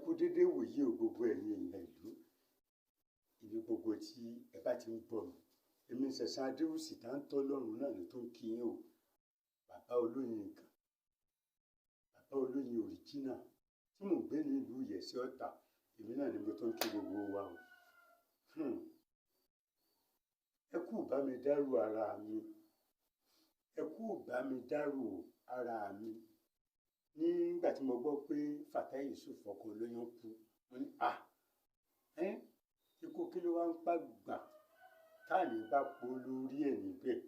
kú dédé wòye o gbogbo ẹ̀yin èèyàn ìlú ibi gbogbo tí ẹ bá ti ń gbọ́ mi. Èmi Sẹ̀san Adéwùsì tá ń tọ́ lọ́rùn náà ni tó ń kí yín o. Bàbá olóyin nǹkan, bàbá olóyin òrìjínà tí mò ń gbé ní ìlú Ìyẹ̀sí Ọ̀tà, èmi náà ni mo tó ń kí gbogbo wa o. Ẹ kú bá mi dárò ara mi, ẹ kú bá mi dárò ara mi. Nígbà tí mo gbọ́ pé Fatai Yusuf ọkọ olóyún kú, mo ní ikú kí ló wá ń pàgbà táàní bá po lórí ẹ̀ níbẹ̀.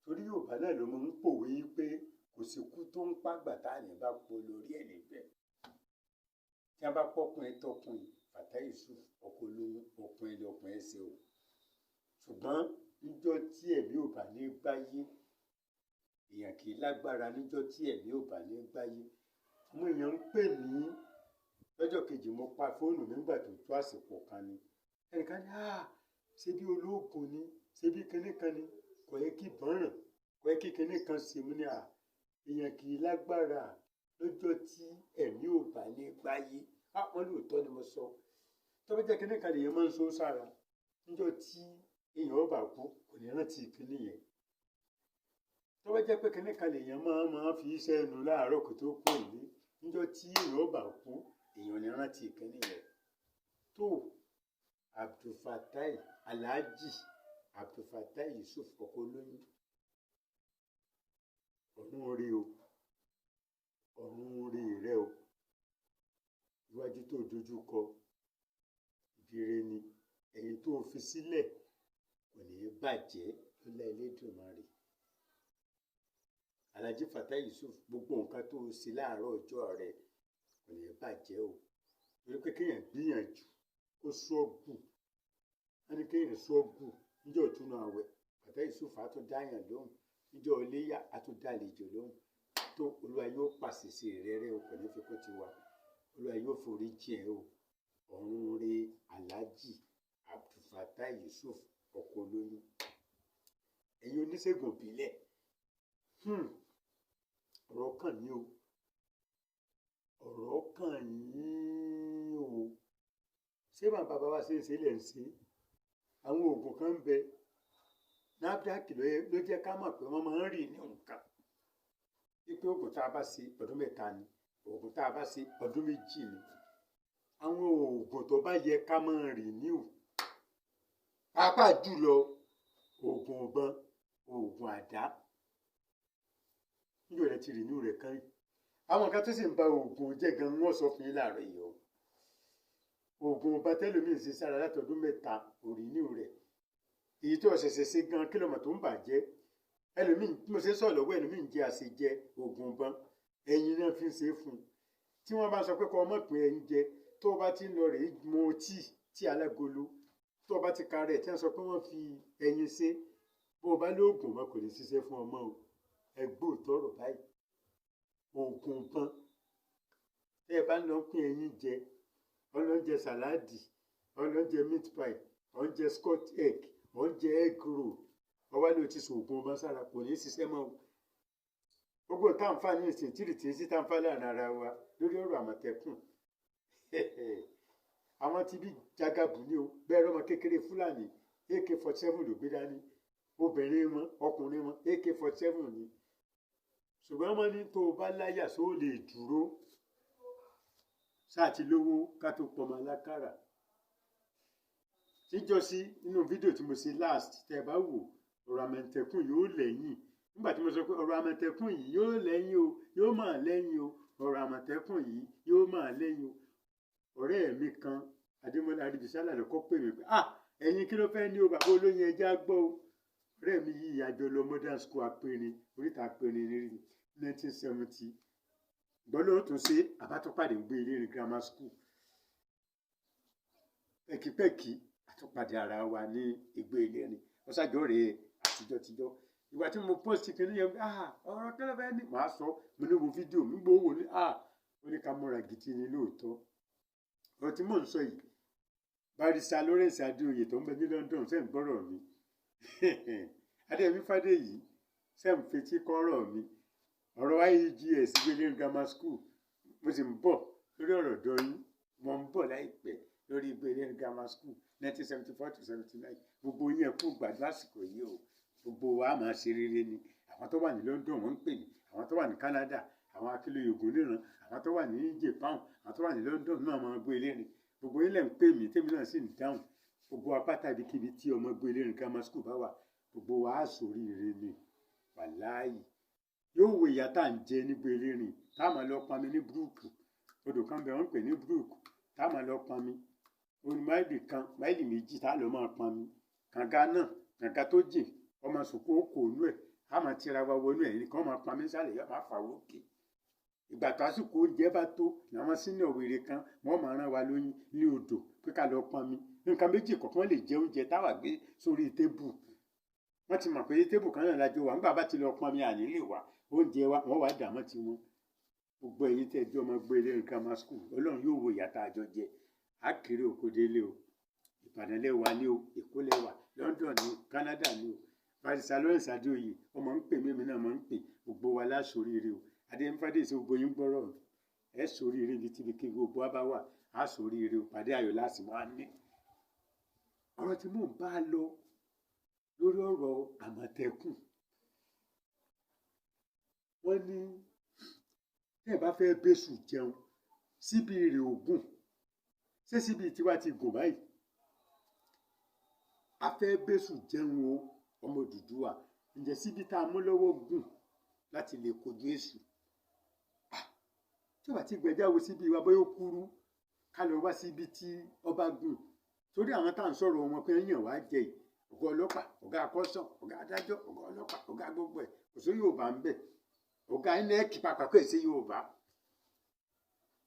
Torí Yorùbá náà ló máa ń pòwe pé kò sí ikú tó ń pàgbà táàní bá po lórí ẹ̀ níbẹ̀. Tí a bá pọ́kùnrin tọkùnrin, Fatai Yusuf ọkọ olóyún ọkùnrin lọkùnrin ṣe o. Ṣùgbọ́n níjọ́ tí ẹ̀mí ò bá ní gbáyé, èèyàn kì í lágbára níjọ́ tí ẹ̀mí ò bá ní gbáyé. Àwọn èèyàn ń pè mí lọ́jọ́ kejì, mo pa fóònù nígbà tó tó àsìkò kan ni. Ẹnìkan ní ṣé bí olóògùn ni, ṣé bí kinní kan ni, kò yẹ kí bọ́ràn, kò yẹ kí kinní kan ṣe mú ní èèyàn kì í lágbára lọ́jọ́ tí ẹ̀mí ò bá ní gbáyé. Wọ́n lóòótọ́ ni mo sọ. Tó bá jẹ́ kinní kan lèèyàn máa ń so sára, níjọ́ tí èèyàn ò bá kú kò ní rántí kinní yẹn. Tó bá jẹ́ pé kinní kan lèèyàn máa fi iṣẹ́ ẹnu láàárọ̀ kó tó kú ìlú, níjọ́ tí èèyàn ò bá kú èèyàn ní rántí kinní yẹn. Tó Abdulfatai Alhaji Abdulfatai Yusuf ọkọ olóyún, ọ̀run rí o, ọ̀run rí rẹ o. Iwájú tó dojú kọ ìbíire ni, ẹ̀yìn tó fi sílẹ̀ kò ní bàjẹ́ lọ́lá Elédùmarè. Alhaji Fatai Yusuf, gbogbo nǹkan tó ṣe láàárọ̀ ọjọ́ rẹ̀ kò ní bàjẹ́ o. Torí pé kéèyàn gbìyànjú kó ṣọ́ọ̀gù, wọ́n ní kéèyàn ṣọ́ọ̀gù níjọ́ ìtúnu àwẹ̀, Fatai Yusuf á tún dáyàn lóhùn, níjọ́ iléyá á tún dá àlejò lóhùn. Tó Olúwa yóò pàṣẹṣe rere o, kò ní fi kó ti wá. Olúwa yóò forí jìn ẹ́ o. Ọ̀run rí Alhaji Abdulfatai Yusuf ọkọ olóyún. Ẹ̀yin oníṣègùn ìbílẹ̀, ọ̀rọ̀ kàn yín o, ọ̀rọ̀ kàn yín o. Ṣé bàbá wa ṣe é ṣe lẹ̀ ń ṣe? Àwọn oògùn kan ń bẹ, NAFDAC ló jẹ́ ká mọ̀ pé wọ́n máa ń rì ní nǹkan. Wípé oògùn tá a bá ṣe ọdún 3 ni, oògùn tá a bá ṣe ọdún 2 ni. Àwọn oògùn tó bá yẹ ká máa rì ní o, pàápàá jùlọ oògùn ọ̀bọ̀n, oògùn àdá, níjọ́ rẹ̀ ti rì ní rẹ̀ kan. Àwọn nǹkan tó sì ń ba oògùn jẹ́ gan wọ́n sọ fún yín láàárọ̀ yìí o. Oògùn ọba tẹ́lòmíì ṣe sára látọdún 3 òrì ní rẹ̀. Èyí tó ṣẹ̀ṣẹ̀ ṣe gan kílọ̀mọ̀ tó ń bàjẹ́. Ẹlòmíì tí mo ṣe sọ̀rọ̀ lọ́wọ́ ẹlòmíì ń jẹ́ àṣejẹ oògùn ọbọ̀n, ẹyin náà fi ń ṣe é fún un. Tí wọ́n bá sọ pé kó ọmọ pín ẹyin jẹ, tó o bá ti ń lọ rèé mu tíì alágolo, tó o bá ti ka rẹ̀ tí wọ́n sọ pé wọ́n fi ẹyin ṣe, bó o bá lóògùn ọmọ kò lè ṣiṣẹ́ fún ọmọ o. Ẹgbẹ́ òtọ́rọ̀ báyìí. Oògùn ọbọ̀n, tẹ́ ẹ bá ń lọ pín ẹyin jẹ, ọlọ́njẹ sàláàdì, ọlọ́njẹ meat pie, ọ̀njẹ scotch egg, ọ̀njẹ egg roll, ọwá ló ti sòògùn ọmọ sára kò ní ṣiṣẹ́ mọ́ o. Gbogbo táǹfà ní ìsìn tìrìtì sí táǹfà láàrin ara wa lórí ọ̀rọ̀ Àmọ̀tẹ́kùn. Àwọn ti bí jagabu ní o, bẹ́ẹ̀ lọ́mọ kékeré Fúlàní AK-47 ló gbé dání, obìnrin wọn ọkùnrin wọn AK-47 ni. Ṣùgbọ́n wọ́n ní tó o bá láyà só lè dúró, sáà ti lówó ká tó pọmọ alákàrà. Níjọ́sí nínú fídíò tí mo ṣe last, tẹ́ ẹ bá wò, ọ̀rọ̀ Àmọ̀tẹ́kùn yóò lẹ́yìn. Nígbà tí mo sọ pé ọ̀rọ̀ Àmọ̀tẹ́kùn yìí yóò lẹ́yìn o, yóò máa lẹ́yìn o, ọ̀rọ̀ Àmọ̀tẹ́kùn yìí yóò máa lẹ́yìn o. Ọ̀rẹ́ mi kan, Adémọ́lá Adébísálà ló kọ́ pè mí pé ẹ̀yin kí ló fẹ́ ní o bàbá olóyin ẹja gbọ́ o. Ọ̀rẹ́ mi yìí àjọ lọ modern school Apẹ̀rẹ̀, oríta Apẹ̀rẹ̀ ní 1970. Ìgbọ́n ló tún ṣe àbátúpàdé gbé ilé grammar school. Pẹ́kípẹ́kí àtúpàdé ara wa ní Ìgbé Ìlérin. Wọ́n ṣàjọ rèé àtijọ́. Ìgbà tí mo post kìíní yẹn, ọ̀rọ̀ kí ló fẹ́ ní? Màá sọ, mo ní wo fídíò mi gbówó ní ó ní ká múra gidi ní lóòótọ́. Ọ̀rọ̀ tí mò ń sọ yìí, Barrister Lawrence Adéoyè tó ń bẹ ní London ṣe ń gbọ́rọ̀ mi. Adéyẹmí Fádéyì ṣe ń fetí kọ́rọ̀ mi. Ọ̀rọ̀ IEGS Ìgbé Ìlérin grammar school mo sì ń bọ̀ lórí ọ̀rọ̀ dọ́yìn mo ń bọ̀ láìpẹ́ lórí Ìgbélérin Grammar School 1974 to 79 gbogbo yẹn kú gbàdúrà àsìkò yìí o gbogbo wa máa ṣe rere ni àwọn tó wà ní London wọ́n ń pè mí àwọn tó wà ní Canada àwọn Akílóyè Ògúnníran àwọn tó wà ní Japan àwọn tó wà ní London náà máa Ìgbélérin gbogbo ilẹ̀ ń pè mí tèmi náà sì ń dáhùn gbogbo apáta ibikíbi tí ọmọ Ìgbélérin Grammar School bá wà gbogbo wa á ṣoríire ni wàláyì yóò wo ìyá tá à ń jẹ ní Ìgbélérin táwọn lọ pami ní Brooke odò kan bẹ wọ́n pè ní Brooke táwọn lọ pami oní máìlì kan máìlì méjì tá lọ máa pami kànga náà kànga tó jìn ọmọ sùkú òkò ònú ẹ á máa tira wa wọnú ẹ nìkan máa pami sálẹ̀ yóò máa fà wókè ìgbà tásìkò oúnjẹ bá tó làwọn sínú òwèrè kan wọ́n máa rán wa lóyún ní odò pé ká lọ pami nǹkan méjì kọ̀ọ̀kan lè jẹ oúnjẹ táwa gbé sórí tébù wọ́n ti mọ̀ pé tébù kan náà lájọ wà nígbà bá ti lọ pami àní lè wà oúnjẹ wa wọ́n wá dààmú tiwọn gbogbo ẹ̀yin tẹ́ ẹjọ́ ọmọ Ìgbélérin Grammar School Ọlọ́run yóò wo ìyá tá a jọ jẹ á kéré oko délé o Ìbàdàn lẹ́wà ní o Èkó lẹ́wà London ní o Canada ní o Barrister Lawrence Adéoyè ọmọ ń pè mímí náà mọ̀ ń pè gbogbo wa láṣoríire o adéǹfàdé sí gbogbo yín gbọ́rọ̀ ẹ ṣoríire ibi tíbi kí gbogbo wa bá wà á ṣoríire o pàdé ayọ̀ láti máa ní. ọ̀rọ̀ tí mò ń bá lọ lórí ọ̀rọ̀ Àmọ̀tẹ́kùn wọ́n ní tẹ́ ẹ bá fẹ́ bẹ́sù jẹun síbi rè ògùn ṣé síbi tiwa ti gùn báyìí a fẹ́ bẹ́sù jẹun o ọmọ Odùduwà ǹjẹ́ síbi tá a mú lọ́wọ́ gùn láti lè kojú èṣù tí wàá ti gbẹjáwo síbi wa bóyá ó kúrú ká lọ wá síbi tí ọba gùn torí àwọn tá à ń sọ̀rọ̀ wọn pé yàn wá jẹ yìí ọ̀gá ọlọ́pàá ọ̀gá akọ́sàn ọ̀gá adájọ́ ọ̀gá ọlọ́pàá ọ̀gá gbogbo ẹ̀ kò sí Yorùbá ń bẹ̀ ọ̀gá INEC pàpàkọ́ ẹ̀ sí Yorùbá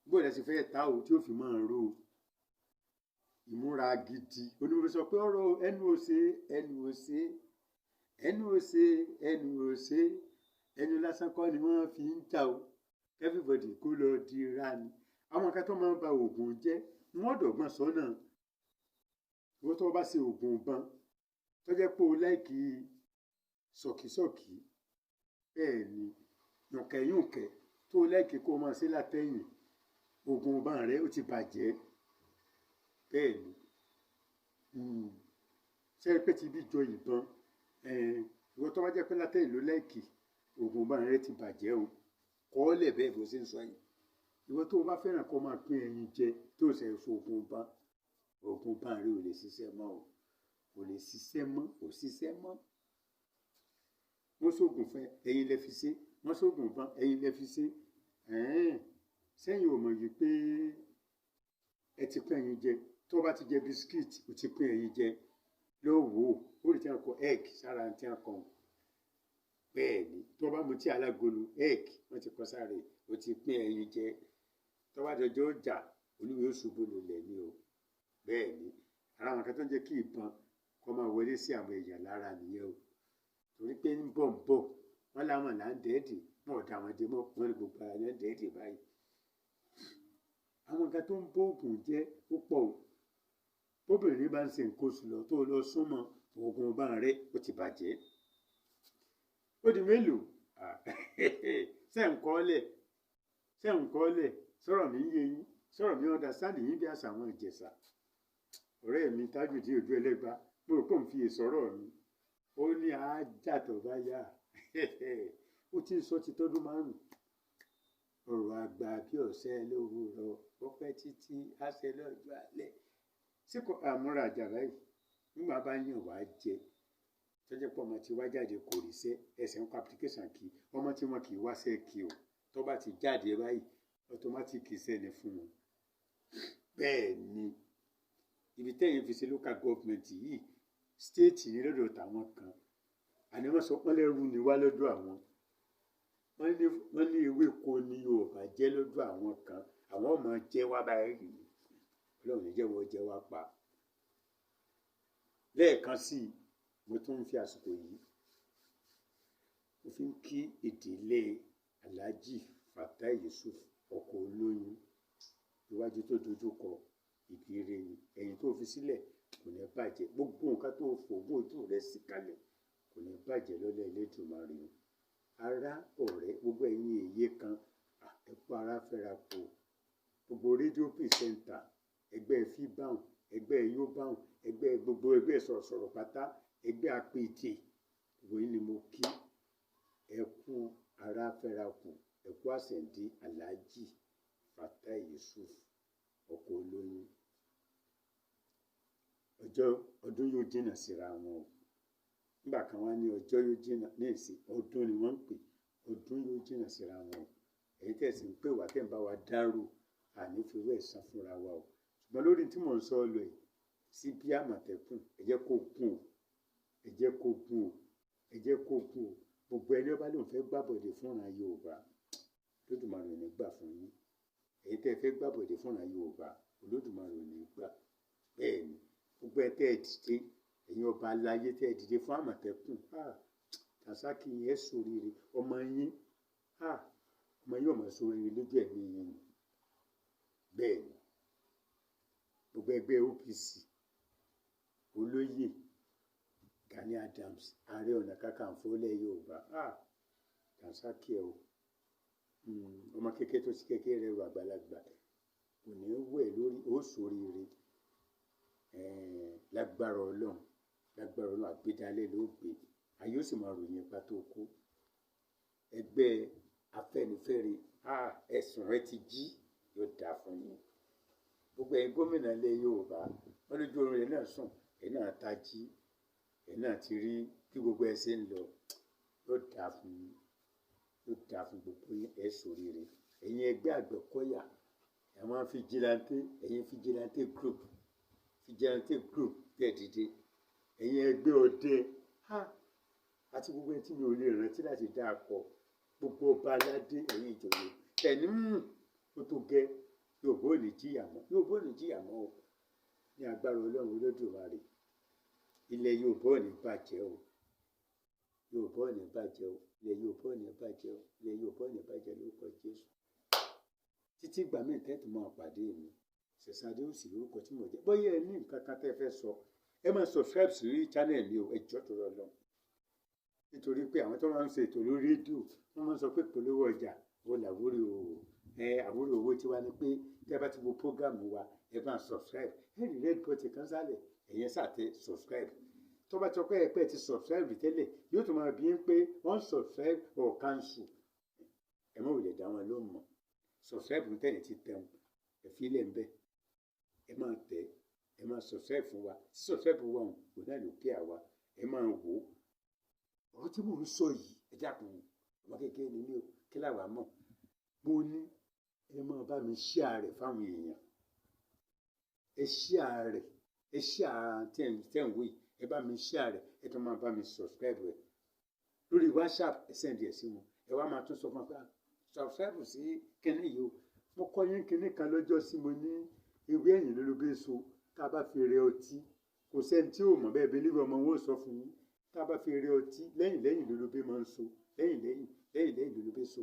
gbọ́dọ̀ sì fẹ́ ta o tí ó fi máa ro ìmúra gidi onímọ̀ sọ pé ọ̀rọ̀ ẹnu ò ṣe ẹnu ò ṣe ẹnu ò ṣe ẹnu ò ṣe ẹnu lásán kọ́ ni wọ́n fi ń ta o everybody kó lọ di ra ni àwọn kan tó máa ń ba oògùn jẹ́ wọ́n dọ̀gbọ́n sọ́nà wọ́n tó bá ṣe oògùn ìbọn tó jẹ́ pé o láìkí sọ̀kísọ̀kí bẹ́ẹ̀ ni yùnkẹ́yùnkẹ́ tó láìkí kó máa ṣe látẹ̀yìn oògùn ìbọn rẹ ó ti bàjẹ́ bẹ́ẹ̀ ni ṣé pé ti bí jọ ìbọn ìwọ́n tó bá jẹ́ pé látẹ̀yìn ló láìkí oògùn ìbọn rẹ ti bàjẹ́ o kọ́ ọ́ lẹ̀ bẹ́ẹ̀ bó ṣe ń sọ yìí ìwọ́n tó bá fẹ́ràn kó máa pín ẹyin jẹ tó ṣe fún oògùn ìbọn rẹ ò lè ṣiṣẹ́ mọ́ o kò lè ṣiṣẹ́ mọ́ kò ṣiṣẹ́ mọ́ wọ́n ṣoògùn fẹ́ ẹyin lẹ fi ṣe wọ́n ṣoògùn ìbọn ẹyin lẹ fi ṣe sẹ́yìn ò mọ̀ yìí pé ẹ ti pín ẹyin jẹ tó bá ti jẹ bisikíìtì ó ti pín ẹyin jẹ lọ́wọ́ ó lè tí wọ́n kọ egg sára tí wọ́n kọ bẹ́ẹ̀ ni tó bá mu tí alágolo egg wọ́n ti kọ sára ó ti pín ẹyin jẹ tó bá dọjọ́ ọjà olúwe ó ṣubú lulẹ̀ ni o bẹ́ẹ̀ ni ara àwọn kan tó ń jẹ́ kí ìbọn kó máa wọlé sí àwọn èèyàn lára nìyẹn o torí pé ń bọ̀ wọ́n láwọn là ń dẹ́ẹ̀dì wọn ò dá wọn dé mọ́ wọn ní gbogbo ara yẹn dẹ́ẹ̀dì báyìí àwọn nǹkan tó ń bó oògùn jẹ́ ó pọ̀ o bóbìnrin bá ń ṣe nǹkan oṣù lọ tó lọ súnmọ́ oògùn ọba rẹ ó ti bàjẹ́ ó di mélòó ṣé ń kọ́lẹ̀ sọ̀rọ̀ mi yé yín sọ̀rọ̀ mi ọ̀dà sáàdì yín bí àṣà àwọn Ìjẹ̀ṣà ọ̀rẹ́ mi Tájùdí Òdú Ẹlẹ́gbà mo rò pé òun fi èsọ̀rọ̀ mi ó ní ajá tó bá yá ó ti ń sọ ti tọ́dún márùn-ún ọ̀rọ̀ àgbà bí ọ̀sẹ̀ lówùúrọ̀ ó pẹ́ títí àṣẹ lọ́jọ́ alẹ́ sí kò àmúra àjàrà yìí nígbà bá yàn wá jẹ tọ́jọ́ pọ̀ ọmọ tí wá jáde kò ríṣẹ́ ẹsẹ̀ ń kọ application kí ọmọ tí wọn kì í wáṣẹ́ kí o tó bá ti jáde báyìí automatic sẹ́ni fún wọn bẹ́ẹ̀ ni ibi tẹ́yìn fi ṣe local government yìí state ní lọ́dọ̀ tàwọn kan àní wọ́n sọ pé lẹ́rú ni wá lọ́dọ̀ àwọn wọ́n ní ewéko ni Yorùbá jẹ́ lọ́dọ̀ àwọn kan àwọn ọmọ jẹ́ wá báyìí Ọlọ́run ní jẹ́wọ́ jẹ́ wá pa lẹ́ẹ̀kan sí i mo tún ń fi àsìkò yìí mo fi ń kí ìdílé Alhaji Fatai Yusuf ọkọ olóyún iwájú tó dojú kọ ìbíire ni ẹ̀yìn tó fi sílẹ̀ kò ní bàjẹ́ gbogbo nǹkan tó fògbó ojú rẹ̀ sí kalẹ̀ kò ní bàjẹ́ lọ́lẹ̀ Elédùmarè o ará ọ̀rẹ́ gbogbo ẹ̀yin èyí kan ẹ̀kú ara fẹ́ra kù gbogbo rédíò pìrìsẹ́ńtà, ẹgbẹ́ fíbáhùn, ẹgbẹ́ yóbáhùn, ẹgbẹ́ gbogbo ẹgbẹ́ sọ̀rọ̀sọ̀rọ̀ pátá, ẹgbẹ́ apètè, gbogbo yín ni mo kí. Ẹ kú ara fẹ́ra kù, ẹ kú àsẹ̀ndí Alhaji Fatai Yusuf ọkọ̀ olóyin. Ọdún yóò jìnnà síra wọn o. Nígbà kan wá ní ọjọ́ yóò jìnnà, ní ìsìn ọdún ni wọ́n ń pè, ọdún yóò jìnnà síra wọn o. Èyí tẹ̀sí ń pè wá tẹ̀ ń bá wa dárò àní fi owó ẹ̀san fúnra wa o. Ṣùgbọ́n lórí tí mò ń sọ lọ yìí, sí bí Àmọ̀tẹ́kùn, ẹ jẹ́ kó gùn o, ẹ jẹ́ kó gùn o, ẹ jẹ́ kó gùn o. Gbogbo ẹni ọba ló ń fẹ́ gbàbọ̀dé fúnra Yorùbá, Olódùmarè ò ní gbà fún yín. Èyí tẹ́ fẹ́ gbàbọ̀dé fúnra Yorùbá, Olódùmarè ò ní gbà. Bẹ́ẹ̀ ni, gbogbo ẹ tẹ́ ẹ dìde, ẹ̀yin ọba aláyé tẹ́ ẹ dìde fún Àmọ̀tẹ́kùn, Dànsákì ẹ ṣoríire, ọmọ yín ọmọ ṣoríire lójú ẹ̀mí yín. Bẹ́ẹ̀ ni, gbogbo ẹgbẹ́ OPC, olóyè Gani Adams, Ààrẹ Ọ̀nà Kakanfò ilẹ̀ Yorùbá, Dànsákì ẹ o. Ọmọ kékeré tó ti kékeré rẹ̀ wà àgbàlagbà, kò ní wẹ̀ lórí, ó ṣoríire. Lágbára Ọlọ́run àgbédálẹ̀ ló gbé, ayé ó sì máa ròyìn ipa tó kú. Ẹgbẹ́ Afẹ́nifẹ́re, ẹ̀sùn rẹ ti jí, yóò dáa fún yín. Gbogbo ẹ̀ gómìnà ilẹ̀ Yorùbá, wọ́n lójú oorun rẹ̀ náà sùn, ẹ̀ náà tají, ẹ̀ náà ti rí bí gbogbo ẹ̀ ṣe ń lọ, yóò dáa fún yín, yóò dáa fún gbogbo yín, ẹ̀ ṣoríire. Ẹ̀yin ẹgbẹ́ Àgbẹ̀kọ̀yà, àwọn fìjìláńtè group tẹ̀ dìde, ẹ̀yin ẹgbẹ́ ọdẹ, àti gbogbo ẹni tí mi ò lè rántí láti dá a kọ, gbogbo ọba aládé, ẹ̀yin ìjòyè, ẹni ó tó gẹ́, Yorùbá ò ní jìyà mọ́ o. Ní agbára Ọlọ́run Olódùmarè, ilẹ̀ Yorùbá ò ní bàjẹ́ o, Yorùbá ò ní bàjẹ́ o, ilẹ̀ Yorùbá ò ní bàjẹ́ o, ilẹ̀ Yorùbá ò ní bàjẹ́ lórúkọ Jésù. Títí ìgbà míì tẹ́tù máa pàdé mi, Sẹ̀san Adéwùsì lórúkọ tí mo jẹ́. Bóyá ẹ ní nǹkan kan tẹ́ fẹ́ sọ, ẹ máa subscribe sí channel mi o, ẹ jọ̀ọ́ torí Ọlọ́run. Nítorí pé àwọn tó máa ń ṣe ètò lórí rédíò, wọ́n máa ń sọ pé polówó ọjà ó làwúrí o. Àwúrí owó tiwa ni pé tí ẹ bá ti wo prógámù wa, ẹ máa subscribe. Ẹ rí red button kan sálẹ̀, ẹ̀yẹn sàtẹ subscribe. Tó bá ti ọpẹ́ ẹ pé ẹ ti subscribe tẹ́lẹ̀, yóò tún máa bí ń pé unsubscribe or cancel. Ẹ má wulẹ̀ dá wọn lóhùn mọ́. Subscribe ní tẹ́lẹ̀ ti tẹun, ẹ fi ilẹ̀ ń bẹ̀. Ẹ máa tẹ̀, ẹ máa subscribe fún wa. Tí subscribe wà hàn, kò náà ló pé àwa. Ẹ máa wò ó. Ọ̀rọ̀ tí mò ń sọ yìí, ẹ dákun, ọmọ kékeré ni mí o, kí làwa mọ̀. Mo ní ẹ máa bá mi share rẹ̀ fáwọn èèyàn. Ẹ share rẹ̀, ẹ share tẹ̀ ń wò yìí, ẹ bá mi share rẹ̀, ẹ tún máa bá mi subscribe rẹ̀. Lórí WhatsApp, ẹ send ẹ̀ sí wọn. Ẹ wá máa tún sọ fún wa, subscribe sí kíní yìí o. Mo kọ́ yín kíní kan lọ́jọ́ sí mo ní ewé ẹ̀yìn lólobé so, tá a bá fi rẹ ọtí, kò sẹ́ni tí ò mọ̀ bẹ́ẹ̀ bí lílọ ọmọ wọn ò sọ fún yín. Tá a bá fi rẹ ọtí, lẹ́yìn lólobé máa ń so, lẹ́yìn lólobé so.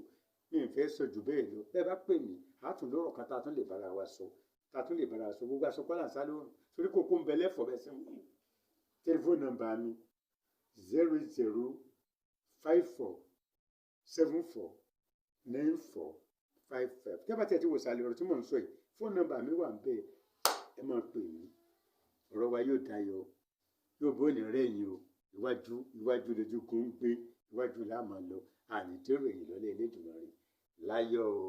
Mi ò fẹ́ sọ jù bẹ́ẹ̀ lọ. Bẹ́ẹ̀ bá pè mí, a tún lọ́rọ̀ kan tá a tún lè bára wa sọ. Gbogbo aṣọ kọ́là ń sá lóhùn. Torí kókó ń bẹ lẹ́fọ̀ọ́ bẹ́ẹ̀ sẹ́wọ̀n. Tẹlifóònù nọ́mbà mi 0054749455. Tẹ́ bá tẹ̀ tí wò sàlẹ̀ ọ̀rọ̀ tí mò ń sọ yìí, fóònù nọ́mbà mi wà ń bẹ̀. Ẹ máa pè mí. Ọ̀rọ̀ wa yóò dayọ̀. Yóò bó ní rẹ̀yìn o. Iwájú lójúkun ń gbé, iwájú la máa lọ. Àní dèrò ẹ̀yìn lọ́lẹ̀ Elédùmarè. Láyọ̀ o.